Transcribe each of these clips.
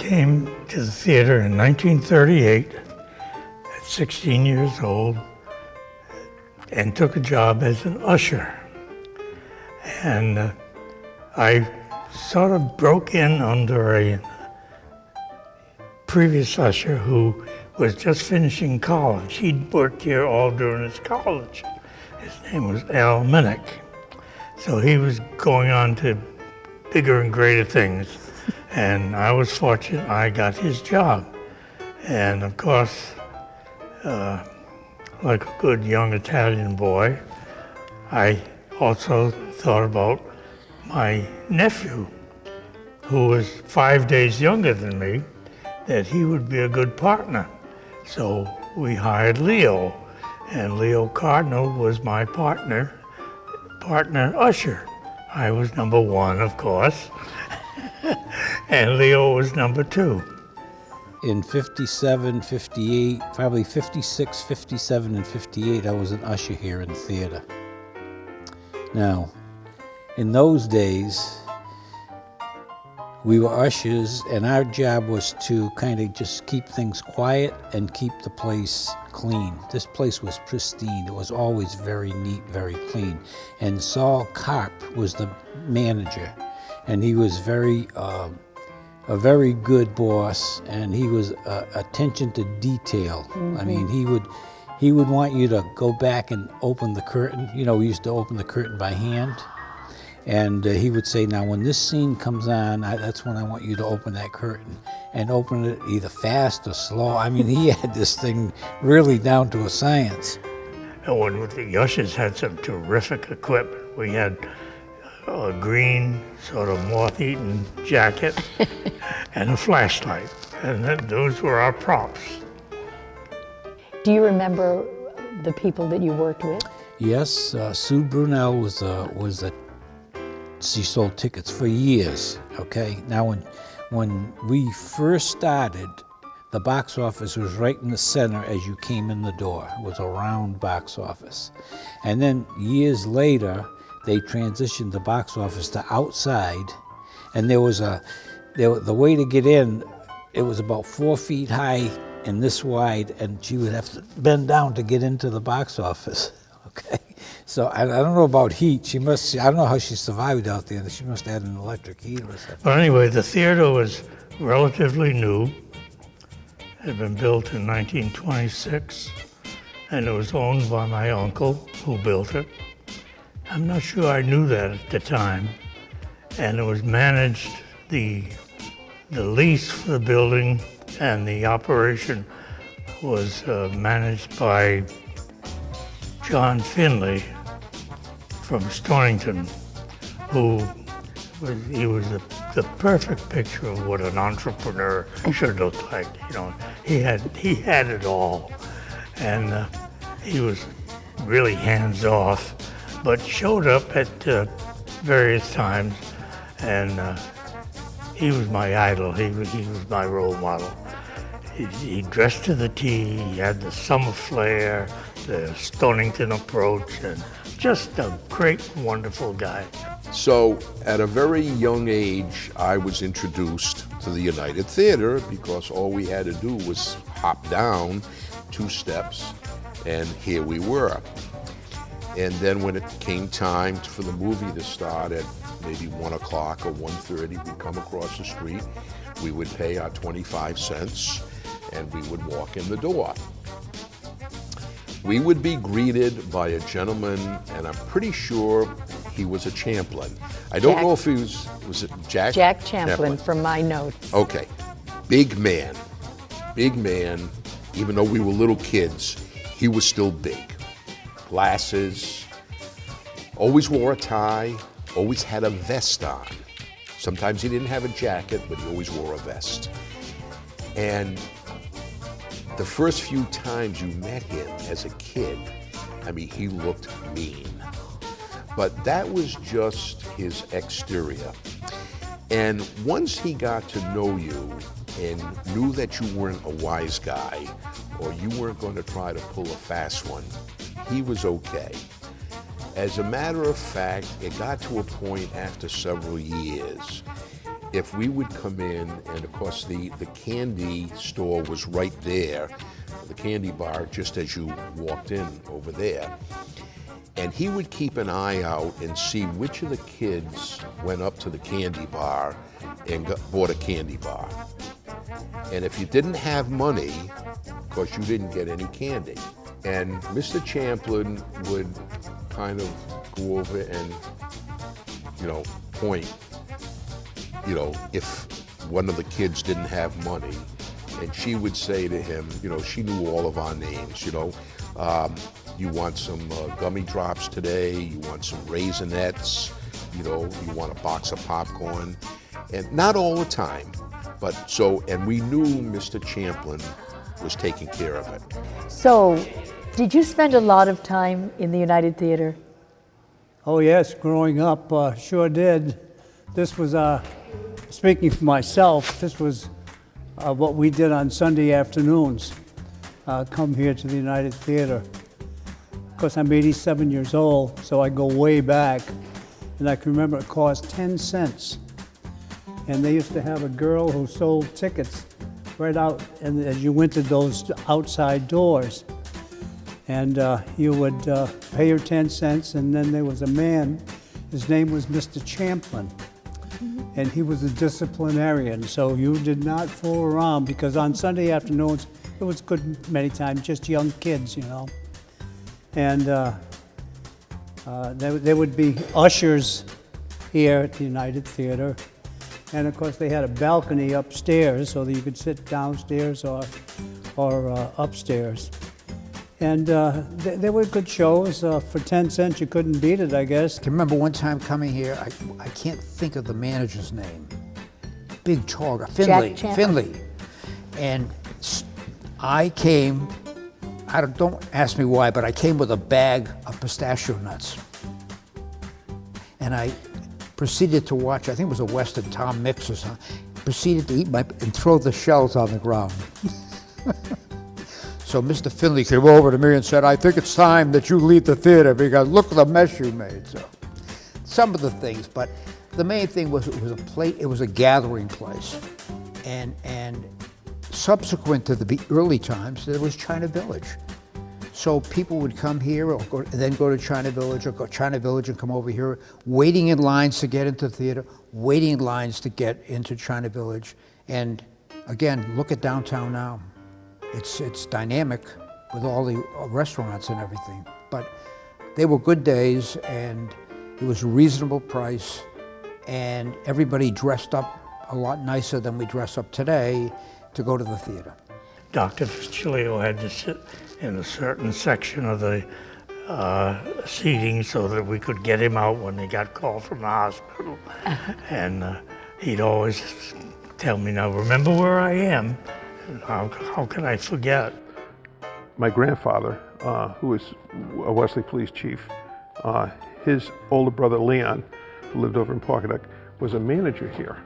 came to the theater in 1938 at 16 years old and took a job as an usher. And I sort of broke in under a previous usher who was just finishing college. He'd worked here all during his college. His name was Al Minnick. So he was going on to bigger and greater things. And I was fortunate I got his job. And of course, like a good young Italian boy, I also thought about my nephew, who was 5 days younger than me, that he would be a good partner. So we hired Leo, and Leo Cardinal was my partner usher. I was number one, of course, and Leo was number two. In 57, 58, probably 56, 57, and 58, I was an usher here in the theater. Now, in those days, we were ushers, and our job was to kind of just keep things quiet and keep the place clean. This place was pristine. It was always very neat, very clean. And Saul Karp was the manager, and he was a very good boss, and he was attention to detail. Mm-hmm. I mean, he would want you to go back and open the curtain. You know, we used to open the curtain by hand. And he would say, now when this scene comes on, that's when I want you to open that curtain, and open it either fast or slow. I mean, he had this thing really down to a science. And the ushers had some terrific equipment. We had a green, sort of moth-eaten jacket and a flashlight, and those were our props. Do you remember the people that you worked with? Yes, Sue Brunel she sold tickets for years, okay? Now, when we first started, the box office was right in the center as you came in the door. It was a round box office. And then years later, they transitioned the box office to outside, and the way to get in, it was about 4 feet high and this wide, and she would have to bend down to get into the box office, okay? So I don't know about heat. I don't know how she survived out there. She must have had an electric heater or something. But anyway, the theater was relatively new. It had been built in 1926, and it was owned by my uncle, who built it. I'm not sure I knew that at the time. And it was managed, the lease for the building and the operation was managed by John Finley from Stonington, who was the perfect picture of what an entrepreneur should look like. You know, he had it all, and he was really hands off, but showed up at various times, and he was my idol. He was my role model. He dressed to the T. He had the summer flair, the Stonington approach, and just a great, wonderful guy. So at a very young age, I was introduced to the United Theater because all we had to do was hop down 2 steps, and here we were. And then when it came time for the movie to start at maybe 1 o'clock or 1:30, we'd come across the street, we would pay our 25 cents, and we would walk in the door. We would be greeted by a gentleman, and I'm pretty sure he was a Champlin. I don't know if he was it Jack? Jack Champlin, from my notes. Okay, big man, even though we were little kids, he was still big. Glasses, always wore a tie, always had a vest on. Sometimes he didn't have a jacket, but he always wore a vest. And the first few times you met him as a kid, I mean, he looked mean. But that was just his exterior. And once he got to know you and knew that you weren't a wise guy or you weren't going to try to pull a fast one, he was okay. As a matter of fact, it got to a point after several years if we would come in, and of course the candy store was right there, the candy bar just as you walked in over there, and he would keep an eye out and see which of the kids went up to the candy bar and bought a candy bar. And if you didn't have money, of course you didn't get any candy. And Mr. Champlin would kind of go over and, point, if one of the kids didn't have money, and she would say to him, she knew all of our names, you want some gummy drops today, you want some Raisinets, you want a box of popcorn. And not all the time, and we knew Mr. Champlin was taking care of it. So, did you spend a lot of time in the United Theater? Oh yes, growing up, sure did. This was, speaking for myself, this was what we did on Sunday afternoons, come here to the United Theater. Of course, I'm 87 years old, so I go way back, and I can remember it cost 10 cents. And they used to have a girl who sold tickets right out, and as you went to those outside doors. And you would pay your 10 cents, and then there was a man, his name was Mr. Champlin. And he was a disciplinarian, so you did not fool around, because on Sunday afternoons, it was good many times, just young kids, And there would be ushers here at the United Theater. And of course, they had a balcony upstairs so that you could sit downstairs or upstairs. And there were good shows. For 10 cents, you couldn't beat it, I guess. I can remember one time coming here, I can't think of the manager's name. Big tall guy, Finley. And I came, don't ask me why, but I came with a bag of pistachio nuts. And I proceeded to watch, I think it was a Western Tom Mix or something, proceeded to eat and throw the shells on the ground. So Mr. Finley came over to me and said, I think it's time that you leave the theater because look at the mess you made. So some of the things, but the main thing was it was a gathering place. And subsequent to the early times, there was China Village. So people would come here then go to China Village, or go to China Village and come over here, waiting in lines to get into the theater, waiting in lines to get into China Village. And again, look at downtown now. It's dynamic with all the restaurants and everything. But they were good days, and it was a reasonable price, and everybody dressed up a lot nicer than we dress up today to go to the theater. Dr. Celico had to sit in a certain section of the seating so that we could get him out when he got called from the hospital. And he'd always tell me, now remember where I am. How can I forget? My grandfather, who was a Westerly police chief, his older brother Leon, who lived over in Pawcatuck, was a manager here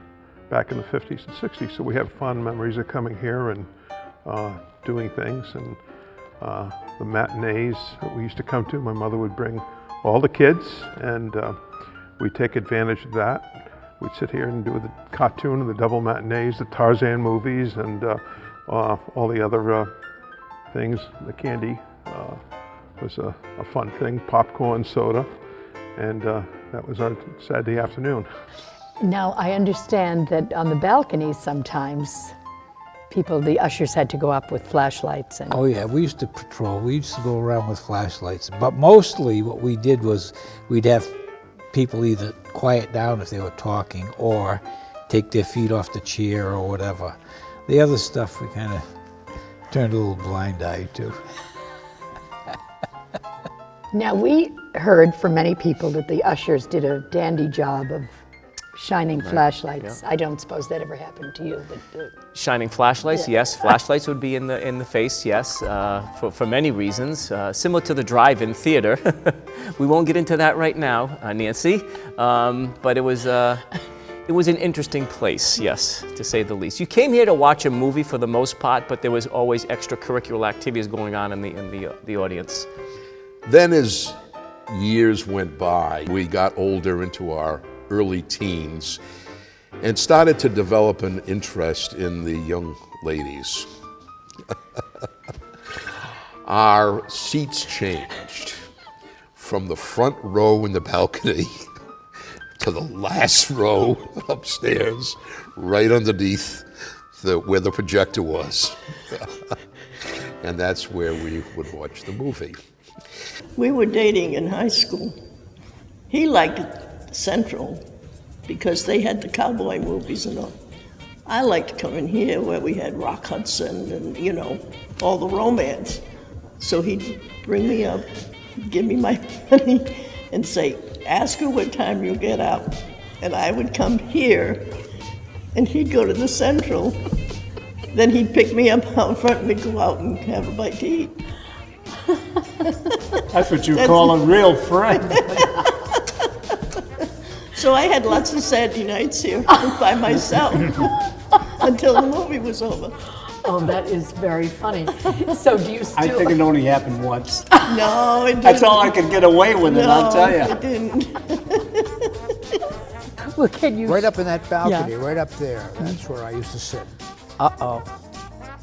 back in the 50s and 60s. So we have fond memories of coming here and doing things. And the matinees that we used to come to, my mother would bring all the kids, and we'd take advantage of that. We'd sit here and do the cartoon and the double matinees, the Tarzan movies, and all the other things. The candy was a fun thing, popcorn, soda, and that was on Saturday afternoon. Now, I understand that on the balconies sometimes, the ushers had to go up with flashlights. Oh yeah, we used to patrol. We used to go around with flashlights. But mostly what we did was we'd have people either quiet down if they were talking or take their feet off the chair or whatever. The other stuff we kind of turned a little blind eye to. Now, we heard from many people that the ushers did a dandy job of shining flashlights. Yeah. I don't suppose that ever happened to you, but shining flashlights, yeah. Yes. Flashlights would be in the face, yes, for many reasons. Similar to the drive-in theater. We won't get into that right now, Nancy. But it was an interesting place, yes, to say the least. You came here to watch a movie for the most part, but there was always extracurricular activities going on in the audience. Then as years went by, we got older into our early teens, and started to develop an interest in the young ladies. Our seats changed from the front row in the balcony to the last row upstairs, right underneath where the projector was. And that's where we would watch the movie. We were dating in high school. He liked Central because they had the cowboy movies and all. I liked to come in here where we had Rock Hudson and, you know, all the romance. So he'd bring me up, give me my money, and say, ask her what time you'll get out. And I would come here, and he'd go to the Central. Then he'd pick me up out front and we'd go out and have a bite to eat. That's what you call a real friend. So I had lots of Saturday nights here by myself until the movie was over. Oh, that is very funny. So do you still? I think it only happened once. No, it didn't. That's all I could get away with it, I'll tell you. It didn't. Well, can you? Right up in that balcony, right up there. That's where I used to sit. Uh-oh.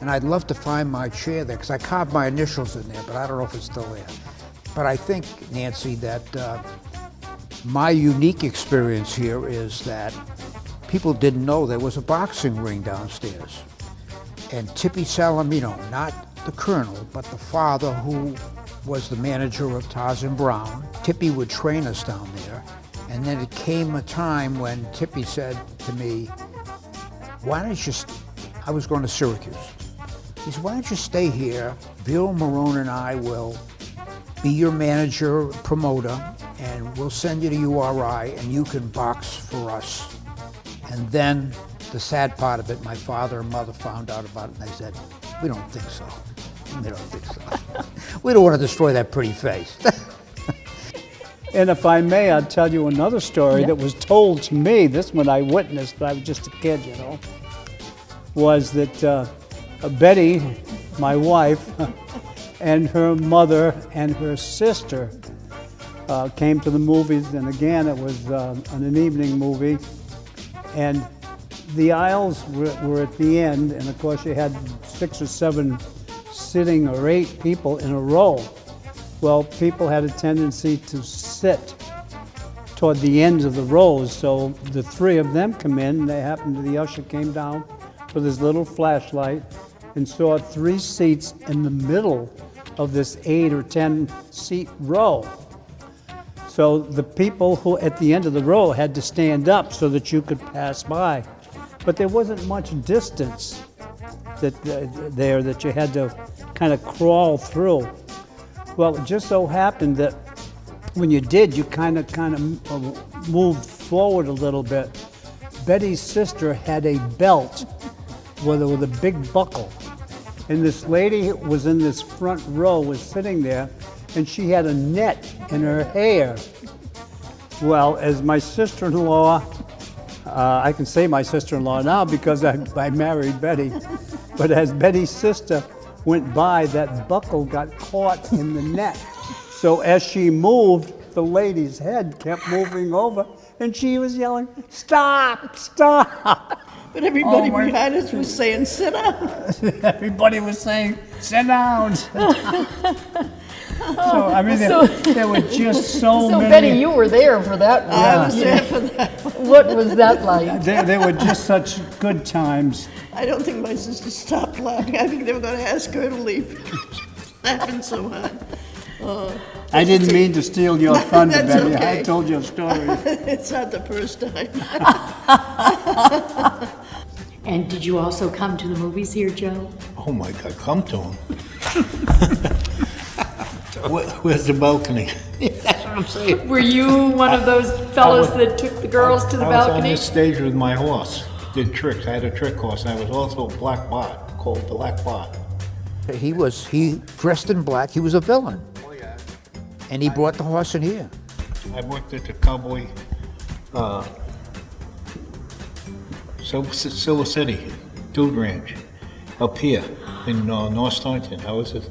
And I'd love to find my chair there, because I carved my initials in there, but I don't know if it's still there. But I think, Nancy, that my unique experience here is that people didn't know there was a boxing ring downstairs. And Tippy Salamino, not the colonel, but the father who was the manager of Tarzan Brown, Tippy would train us down there. And then it came a time when Tippy said to me, why don't you, I was going to Syracuse. He said, why don't you stay here? Bill Marone and I will be your manager, promoter, and we'll send you to URI and you can box for us. And then the sad part of it, my father and mother found out about it and they said, we don't think so. We don't think so. We don't want to destroy that pretty face. And if I may, I'll tell you another story that was told to me. This one I witnessed, but I was just a kid, you know, was that Betty, my wife, and her mother and her sister came to the movies, and again, it was an evening movie, and the aisles were at the end, and of course you had 6 or 7 sitting or 8 people in a row. Well, people had a tendency to sit toward the ends of the rows, so the 3 of them come in, and the usher came down with his little flashlight and saw 3 seats in the middle of this 8 or 10 seat row. So the people who at the end of the row had to stand up so that you could pass by. But there wasn't much distance there that you had to kind of crawl through. Well, it just so happened that when you did, you kind of moved forward a little bit. Betty's sister had a belt with a big buckle. And this lady was in this front row, was sitting there, and she had a net in her hair. Well, as my sister-in-law, I can say my sister-in-law now because I married Betty, but as Betty's sister went by, that buckle got caught in the net. So as she moved, the lady's head kept moving over, and she was yelling, "Stop, stop!" But everybody behind us was saying, sit down. Everybody was saying, sit down. So, I mean, there were just so many. So, Betty, you were there for that one. I was there for that. What was that like? There were just such good times. I don't think my sister stopped laughing. I think they were going to ask her to leave because she was laughing so hard. I didn't mean to steal your thunder, That's Betty. okay. I told you a story. It's not the first time. And did you also come to the movies here, Joe? Oh my God, come to him. Where's the balcony? That's what I'm saying. Were you one of those fellows that took the girls to the I was on balcony? this stage with my horse, did tricks. I had a trick horse, and I was also a black bot, called Black Bot. He dressed in black, he was a villain. Oh yeah. And he brought the horse in here. I worked at the Cowboy, Silver City, Dude Ranch, up here in North Staunton. I was a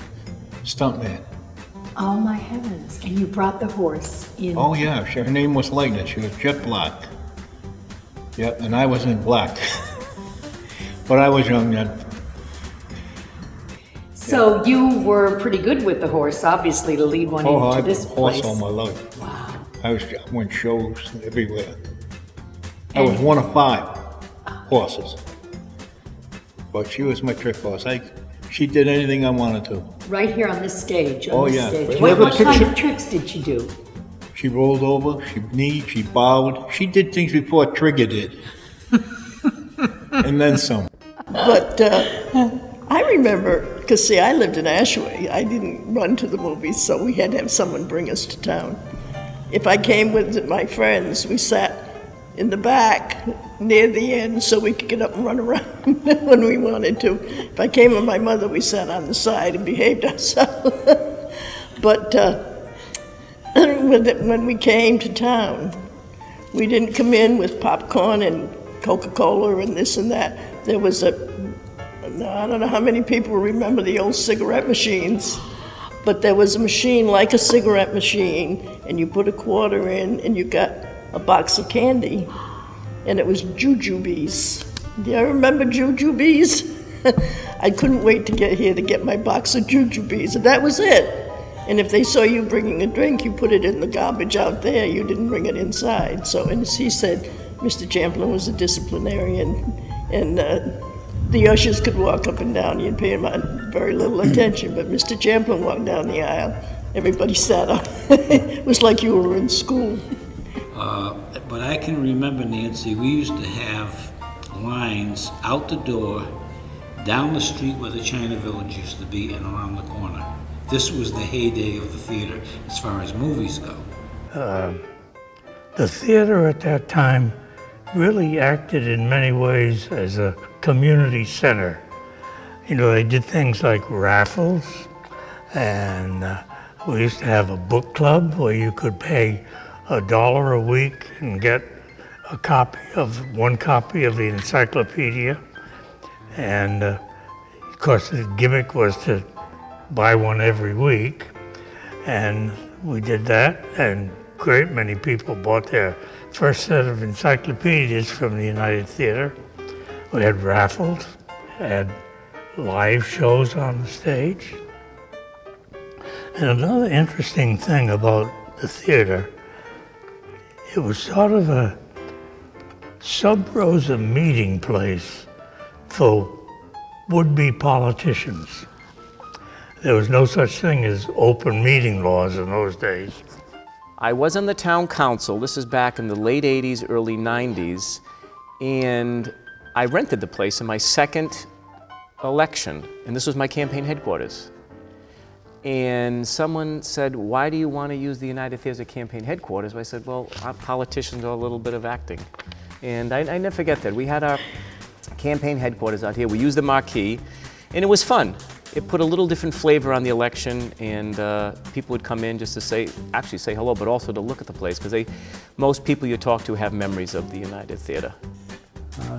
stuntman. Oh my heavens! And you brought the horse in. Oh yeah, her name was Lightning. She was jet black. Yeah, and I was in black. But I was young then. So you were pretty good with the horse, obviously, to lead one Oh, into I've this been horse place. all my life. Wow. I went shows everywhere. I was one of 5 horses. But she was my trick horse. She did anything I wanted to. Right here on this stage. Oh, On this yeah. Stage. Do you What, have a what kind picture? of tricks did she do? She rolled over, she kneed, she bowed. She did things before Trigger did. And then some. But I remember, because see, I lived in Ashway. I didn't run to the movies, so we had to have someone bring us to town. If I came with my friends, we sat in the back near the end so we could get up and run around when we wanted to. If I came with my mother, we sat on the side and behaved ourselves. But when we came to town, we didn't come in with popcorn and Coca-Cola and this and that. There was I don't know how many people remember the old cigarette machines, but there was a machine like a cigarette machine, and you put a quarter in and you got a box of candy, and it was jujubes. Do you remember jujubes? I couldn't wait to get here to get my box of jujubes, and that was it. And if they saw you bringing a drink, you put it in the garbage out there. You didn't bring it inside. So, and as he said, Mr. Champlin was a disciplinarian, and the ushers could walk up and down. You'd pay him very little attention, but Mr. Champlin walked down the aisle. Everybody sat up. It was like you were in school. But I can remember, Nancy, we used to have lines out the door, down the street where the China Village used to be, and around the corner. This was the heyday of the theater as far as movies go. The theater at that time really acted in many ways as a community center. You know, they did things like raffles, and we used to have a book club where you could pay $1 a week and get one copy of the encyclopedia. And of course the gimmick was to buy one every week. And we did that, and a great many people bought their first set of encyclopedias from the United Theater. We had raffles, had live shows on the stage. And another interesting thing about the theater, it was sort of a sub rosa meeting place for would-be politicians. There was no such thing as open meeting laws in those days. I was on the town council. This is back in the late 80s, early 90s, and I rented the place in my second election, and this was my campaign headquarters. And someone said, "Why do you want to use the United Theater as campaign headquarters?" I said, "Well, our politicians are a little bit of acting." And I never forget that. We had our campaign headquarters out here. We used the marquee, and it was fun. It put a little different flavor on the election, and people would come in just to say hello, but also to look at the place, because most people you talk to have memories of the United Theater.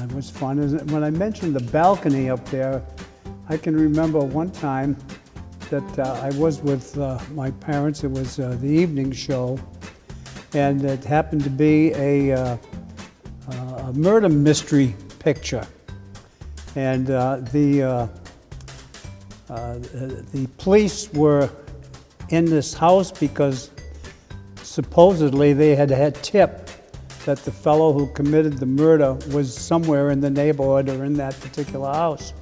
It was fun. When I mentioned the balcony up there, I can remember one time that I was with my parents. It was the evening show, and it happened to be a murder mystery picture. And the police were in this house because supposedly they had tip that the fellow who committed the murder was somewhere in the neighborhood or in that particular house.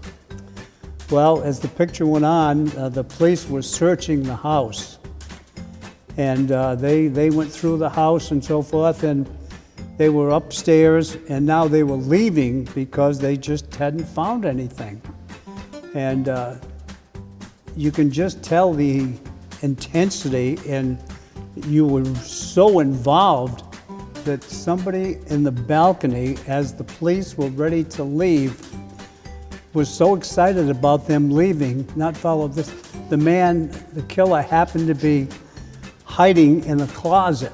Well, as the picture went on, the police were searching the house. And they went through the house and so forth, and they were upstairs, and now they were leaving because they just hadn't found anything. And you can just tell the intensity, and you were so involved that somebody in the balcony, as the police were ready to leave, was so excited about them leaving, not follow this. The killer happened to be hiding in a closet.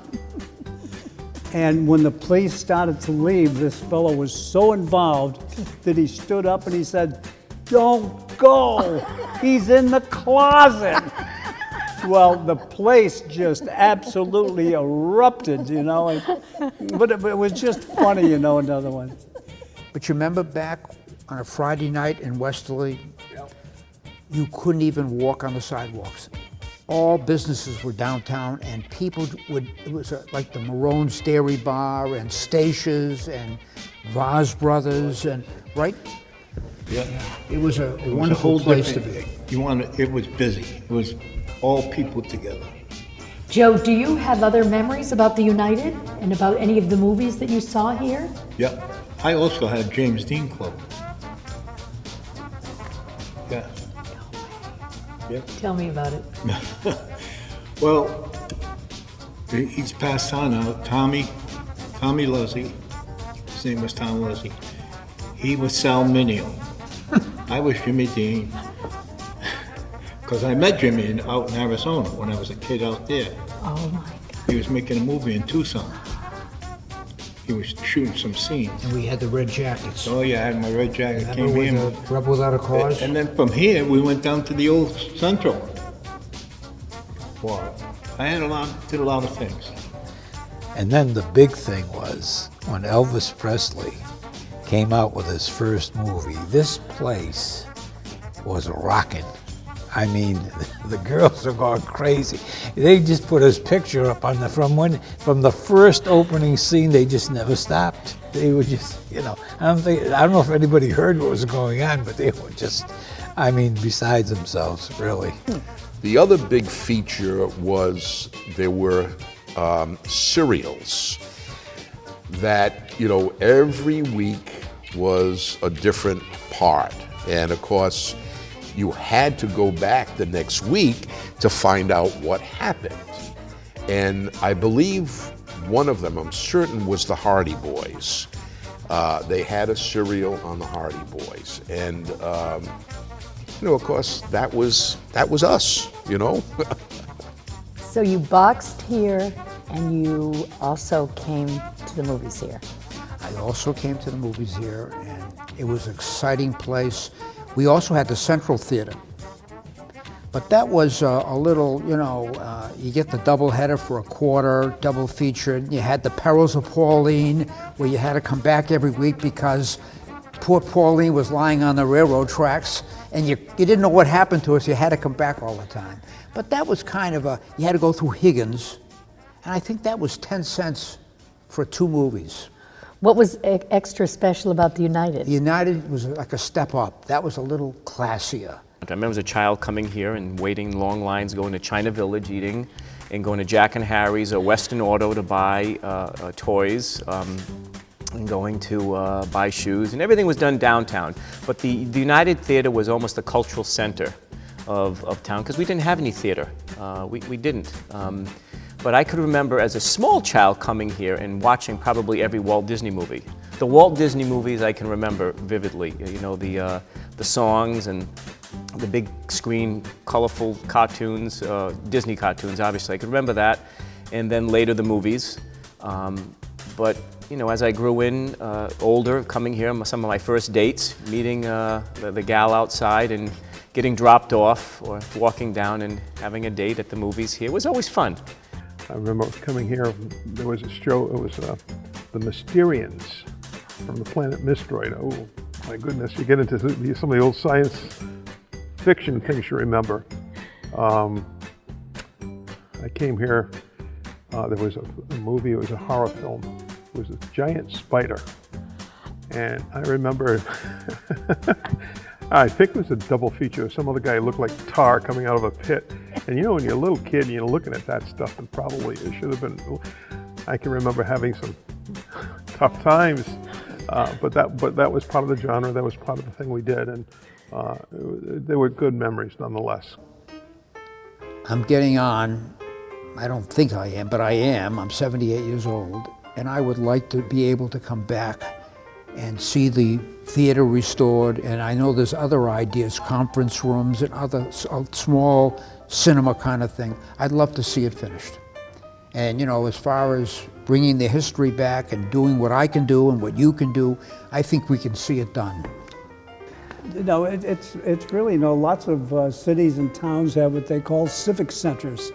And when the police started to leave, this fellow was so involved that he stood up and he said, "Don't go, he's in the closet." Well, the place just absolutely erupted, you know. But it was just funny, you know, another one. But you remember back on a Friday night in Westerly, you couldn't even walk on the sidewalks. All businesses were downtown, and people would, it was like the Marone's Dairy Bar and Stacia's and Vaz Brothers, and right? Yeah. It was a It was wonderful whole place to different- be. It was busy. It was all people together. Joe, do you have other memories about the United and about any of the movies that you saw here? Yeah. I also had James Dean Club. Yeah. Yep. Tell me about it. Well, he's passed on now. Tommy Luzzy, his name was Tom Luzzy. He was Sal Mineo. I was Jimmy Dean. Because I met Jimmy out in Arizona when I was a kid out there. Oh my God. He was making a movie in Tucson. He was shooting some scenes. And we had the red jackets. Oh yeah, I had my red jacket. Remember Came with in. the Rebel Without a Cause? And then from here, we went down to the old Central. Wow. I did a lot of things. And then the big thing was when Elvis Presley came out with his first movie, this place was rocking. I mean, the girls are going crazy. They just put his picture up on from the first opening scene. They just never stopped. They were just, you know, I don't know if anybody heard what was going on, but they were just, I mean, besides themselves, really. The other big feature was there were serials that, you know, every week was a different part. And of course, you had to go back the next week to find out what happened. And I believe one of them, I'm certain, was the Hardy Boys. They had a serial on the Hardy Boys. And, you know, of course, that was us, you know? So you boxed here, and you also came to the movies here. I also came to the movies here, and it was an exciting place. We also had the Central Theater. But that was a little, you know, you get the double header for a quarter, double featured. You had the Perils of Pauline, where you had to come back every week because poor Pauline was lying on the railroad tracks, and you didn't know what happened to her, so you had to come back all the time. But that was kind of you had to go through Higgins, and I think that was 10 cents for 2 movies. What was extra special about the United? The United was like a step up. That was a little classier. I remember as a child coming here and waiting long lines, going to China Village, eating, and going to Jack and Harry's or Western Auto to buy toys, and going to buy shoes, and everything was done downtown. But the United Theater was almost the cultural center of town because we didn't have any theater. We didn't. But I could remember as a small child coming here and watching probably every Walt Disney movie. The Walt Disney movies I can remember vividly. You know, the songs and the big screen, colorful cartoons, Disney cartoons, obviously. I could remember that. And then later the movies. But, you know, as I grew older, coming here, some of my first dates, meeting the gal outside and getting dropped off or walking down and having a date at the movies here was always fun. I remember coming here, there was a show, it was the Mysterians from the planet Mistroid. Oh, my goodness, you get into some of the old science fiction things you remember. I came here, there was a movie, it was a horror film. It was a giant spider. And I remember, I think it was a double feature. Some other guy looked like tar coming out of a pit. And you know, when you're a little kid and you're looking at that stuff, and probably it should have been, I can remember having some tough times, but that was part of the genre, that was part of the thing we did, and they were good memories nonetheless. I'm getting on, I don't think I am, but I am. I'm 78 years old, and I would like to be able to come back and see the theater restored, and I know there's other ideas, conference rooms and other small cinema kind of thing. I'd love to see it finished. And you know, as far as bringing the history back and doing what I can do and what you can do, I think we can see it done. No, it's really, lots of cities and towns have what they call civic centers.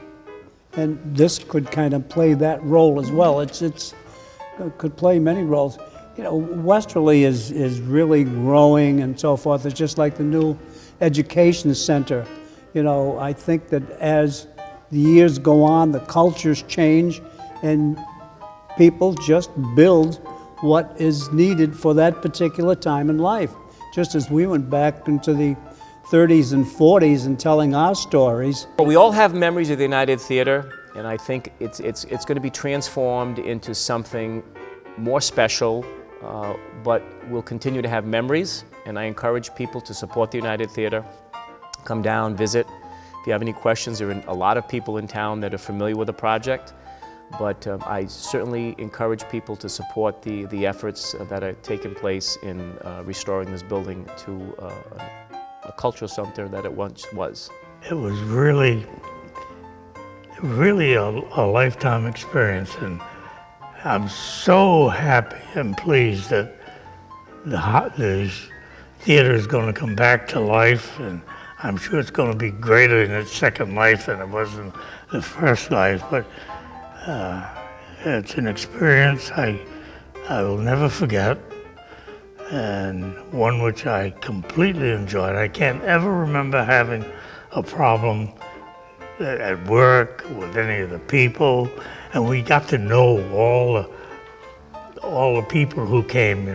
And this could kind of play that role as well. It could play many roles. Westerly is really growing and so forth. It's just like the new education center. I think that as the years go on, the cultures change, and people just build what is needed for that particular time in life. Just as we went back into the 30s and 40s and telling our stories. We all have memories of the United Theater, and I think it's going to be transformed into something more special, but we'll continue to have memories, and I encourage people to support the United Theater. Come down, visit. If you have any questions, there are a lot of people in town that are familiar with the project, but I certainly encourage people to support the efforts that are taking place in restoring this building to a cultural center that it once was. It was really a lifetime experience, and I'm so happy and pleased that the theater is going to come back to life, and I'm sure it's going to be greater in its second life than it was in the first life. But it's an experience I will never forget, and one which I completely enjoyed. I can't ever remember having a problem at work with any of the people, and we got to know all the people who came,